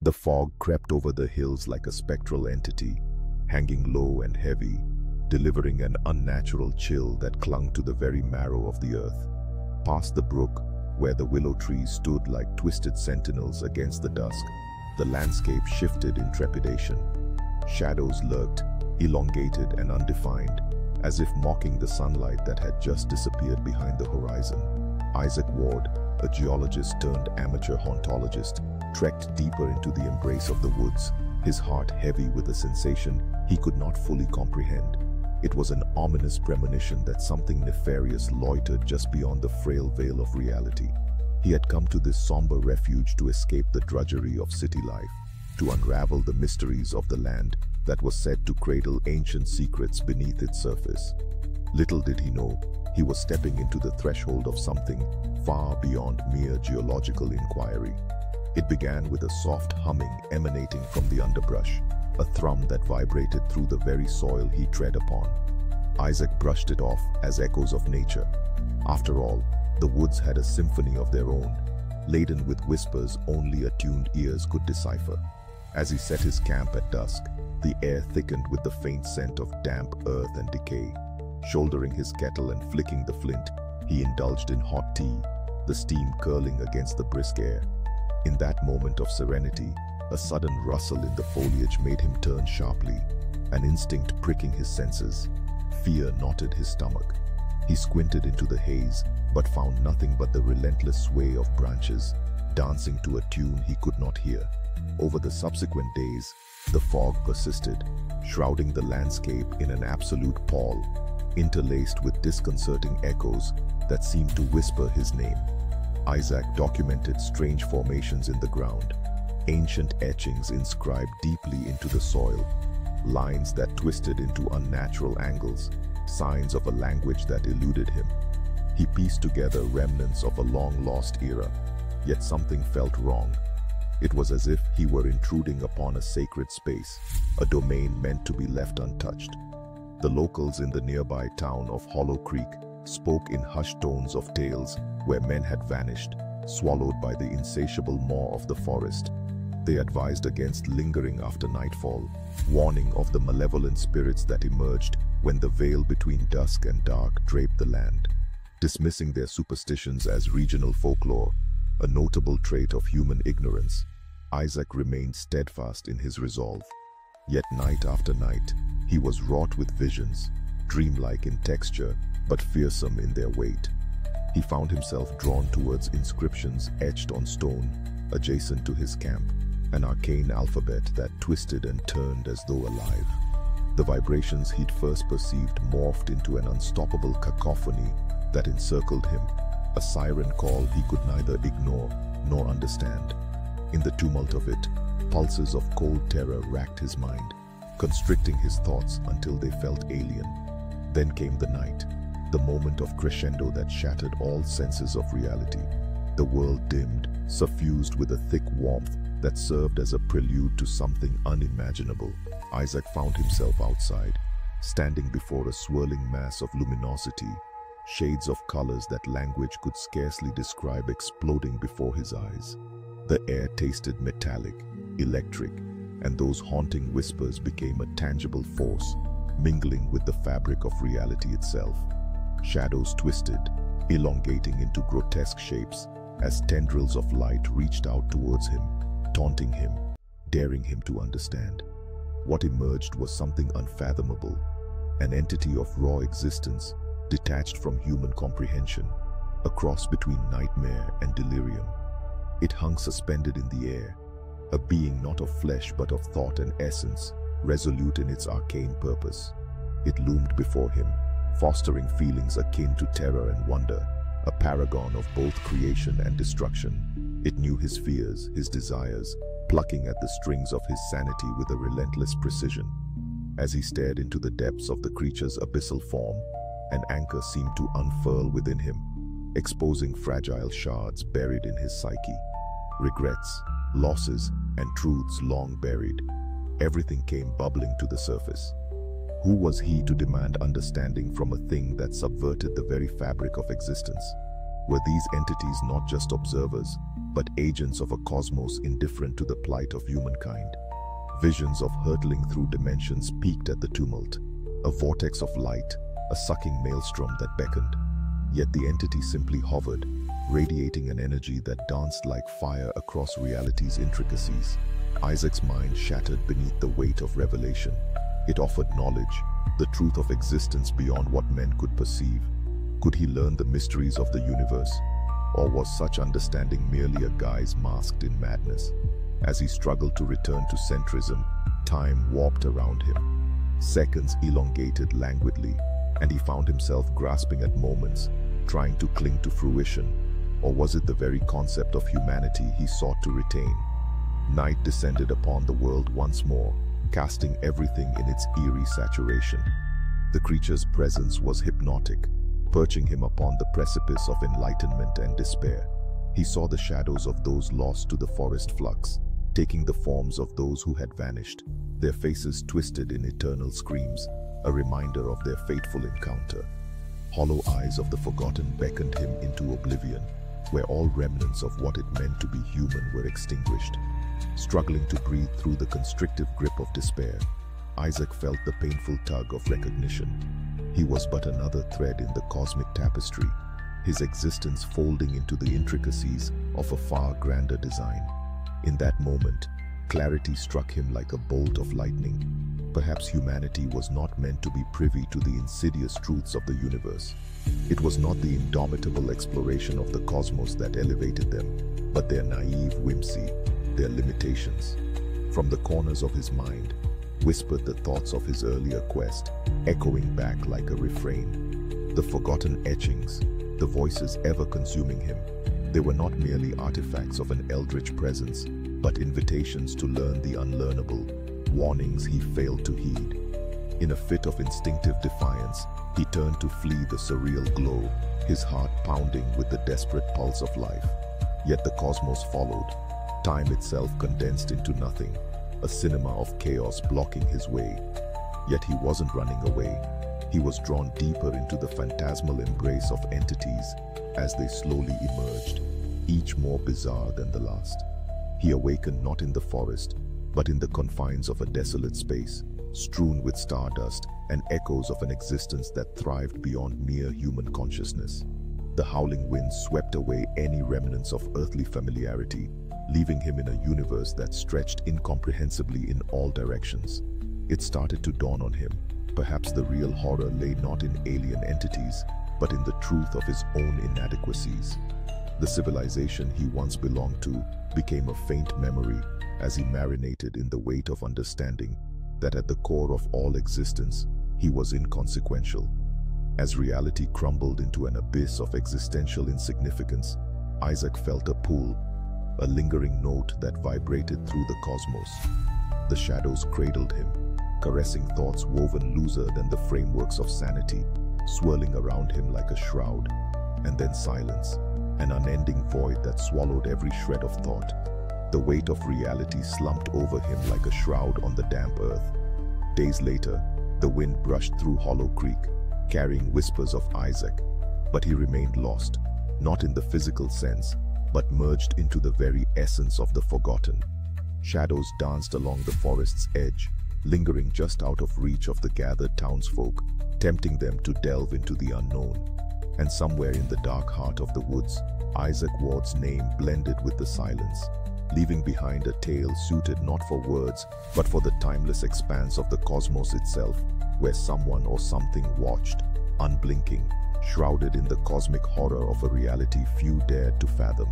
The fog crept over the hills like a spectral entity, hanging low and heavy, delivering an unnatural chill that clung to the very marrow of the earth. Past the brook, where the willow trees stood like twisted sentinels against the dusk, the landscape shifted in trepidation. Shadows lurked, elongated and undefined, as if mocking the sunlight that had just disappeared behind the horizon. Isaac Ward, a geologist turned amateur hauntologist, trekked deeper into the embrace of the woods, his heart heavy with a sensation he could not fully comprehend. It was an ominous premonition that something nefarious loitered just beyond the frail veil of reality. He had come to this somber refuge to escape the drudgery of city life, to unravel the mysteries of the land that was said to cradle ancient secrets beneath its surface. Little did he know, he was stepping into the threshold of something far beyond mere geological inquiry. It began with a soft humming emanating from the underbrush, a thrum that vibrated through the very soil he tread upon. Isaac brushed it off as echoes of nature. After all, the woods had a symphony of their own, laden with whispers only attuned ears could decipher. As he set his camp at dusk, the air thickened with the faint scent of damp earth and decay. Shouldering his kettle and flicking the flint, he indulged in hot tea, the steam curling against the brisk air. In that moment of serenity, a sudden rustle in the foliage made him turn sharply, an instinct pricking his senses. Fear knotted his stomach. He squinted into the haze, but found nothing but the relentless sway of branches, dancing to a tune he could not hear. Over the subsequent days, the fog persisted, shrouding the landscape in an absolute pall, interlaced with disconcerting echoes that seemed to whisper his name. Isaac documented strange formations in the ground, ancient etchings inscribed deeply into the soil, lines that twisted into unnatural angles, signs of a language that eluded him. He pieced together remnants of a long-lost era, yet something felt wrong. It was as if he were intruding upon a sacred space, a domain meant to be left untouched. The locals in the nearby town of Hollow Creek spoke in hushed tones of tales where men had vanished, swallowed by the insatiable maw of the forest. They advised against lingering after nightfall, warning of the malevolent spirits that emerged when the veil between dusk and dark draped the land. Dismissing their superstitions as regional folklore, a notable trait of human ignorance, Isaac remained steadfast in his resolve. Yet night after night, he was wrought with visions, dreamlike in texture, but fearsome in their weight. He found himself drawn towards inscriptions etched on stone, adjacent to his camp, an arcane alphabet that twisted and turned as though alive. The vibrations he'd first perceived morphed into an unstoppable cacophony that encircled him, a siren call he could neither ignore nor understand. In the tumult of it, pulses of cold terror racked his mind, constricting his thoughts until they felt alien. Then came the night, the moment of crescendo that shattered all senses of reality. The world dimmed, suffused with a thick warmth that served as a prelude to something unimaginable. Isaac found himself outside, standing before a swirling mass of luminosity, shades of colors that language could scarcely describe exploding before his eyes. The air tasted metallic, electric, and those haunting whispers became a tangible force, mingling with the fabric of reality itself. Shadows twisted, elongating into grotesque shapes as tendrils of light reached out towards him, taunting him, daring him to understand. What emerged was something unfathomable, an entity of raw existence, detached from human comprehension, a cross between nightmare and delirium. It hung suspended in the air, a being not of flesh but of thought and essence, resolute in its arcane purpose. It loomed before him, fostering feelings akin to terror and wonder, a paragon of both creation and destruction. It knew his fears, his desires, plucking at the strings of his sanity with a relentless precision. As he stared into the depths of the creature's abyssal form, an anchor seemed to unfurl within him, exposing fragile shards buried in his psyche. Regrets, losses, and truths long buried. Everything came bubbling to the surface. Who was he to demand understanding from a thing that subverted the very fabric of existence? Were these entities not just observers, but agents of a cosmos indifferent to the plight of humankind. Visions of hurtling through dimensions peaked at the tumult, a vortex of light, a sucking maelstrom that beckoned. Yet the entity simply hovered, radiating an energy that danced like fire across reality's intricacies. Isaac's mind shattered beneath the weight of revelation. It offered knowledge, the truth of existence beyond what men could perceive. Could he learn the mysteries of the universe? Or was such understanding merely a guise masked in madness? As he struggled to return to centrism, time warped around him. Seconds elongated languidly, and he found himself grasping at moments, trying to cling to fruition. Or was it the very concept of humanity he sought to retain? Night descended upon the world once more, casting everything in its eerie saturation. The creature's presence was hypnotic, perching him upon the precipice of enlightenment and despair. He saw the shadows of those lost to the forest flux, taking the forms of those who had vanished, their faces twisted in eternal screams, a reminder of their fateful encounter. Hollow eyes of the forgotten beckoned him into oblivion, where all remnants of what it meant to be human were extinguished. Struggling to breathe through the constrictive grip of despair, Isaac felt the painful tug of recognition. He was but another thread in the cosmic tapestry, his existence folding into the intricacies of a far grander design. In that moment, clarity struck him like a bolt of lightning. Perhaps humanity was not meant to be privy to the insidious truths of the universe. It was not the indomitable exploration of the cosmos that elevated them, but their naive whimsy, their limitations. From the corners of his mind, whispered the thoughts of his earlier quest, echoing back like a refrain. The forgotten etchings, the voices ever consuming him, they were not merely artifacts of an eldritch presence, but invitations to learn the unlearnable, warnings he failed to heed. In a fit of instinctive defiance, he turned to flee the surreal glow, his heart pounding with the desperate pulse of life. Yet the cosmos followed, time itself condensed into nothing, a cinema of chaos blocking his way. Yet he wasn't running away. He was drawn deeper into the phantasmal embrace of entities as they slowly emerged, each more bizarre than the last. He awakened not in the forest, but in the confines of a desolate space, strewn with stardust and echoes of an existence that thrived beyond mere human consciousness. The howling wind swept away any remnants of earthly familiarity, leaving him in a universe that stretched incomprehensibly in all directions. It started to dawn on him. Perhaps the real horror lay not in alien entities, but in the truth of his own inadequacies. The civilization he once belonged to became a faint memory as he marinated in the weight of understanding that at the core of all existence, he was inconsequential. As reality crumbled into an abyss of existential insignificance, Isaac felt a pull, a lingering note that vibrated through the cosmos. The shadows cradled him, caressing thoughts woven looser than the frameworks of sanity, swirling around him like a shroud. And then silence, an unending void that swallowed every shred of thought. The weight of reality slumped over him like a shroud on the damp earth. Days later, the wind brushed through Hollow Creek, carrying whispers of Isaac, but he remained lost, not in the physical sense, but merged into the very essence of the forgotten. Shadows danced along the forest's edge, lingering just out of reach of the gathered townsfolk, tempting them to delve into the unknown. And somewhere in the dark heart of the woods, Isaac Ward's name blended with the silence, leaving behind a tale suited not for words, but for the timeless expanse of the cosmos itself, where someone or something watched, unblinking, shrouded in the cosmic horror of a reality few dared to fathom.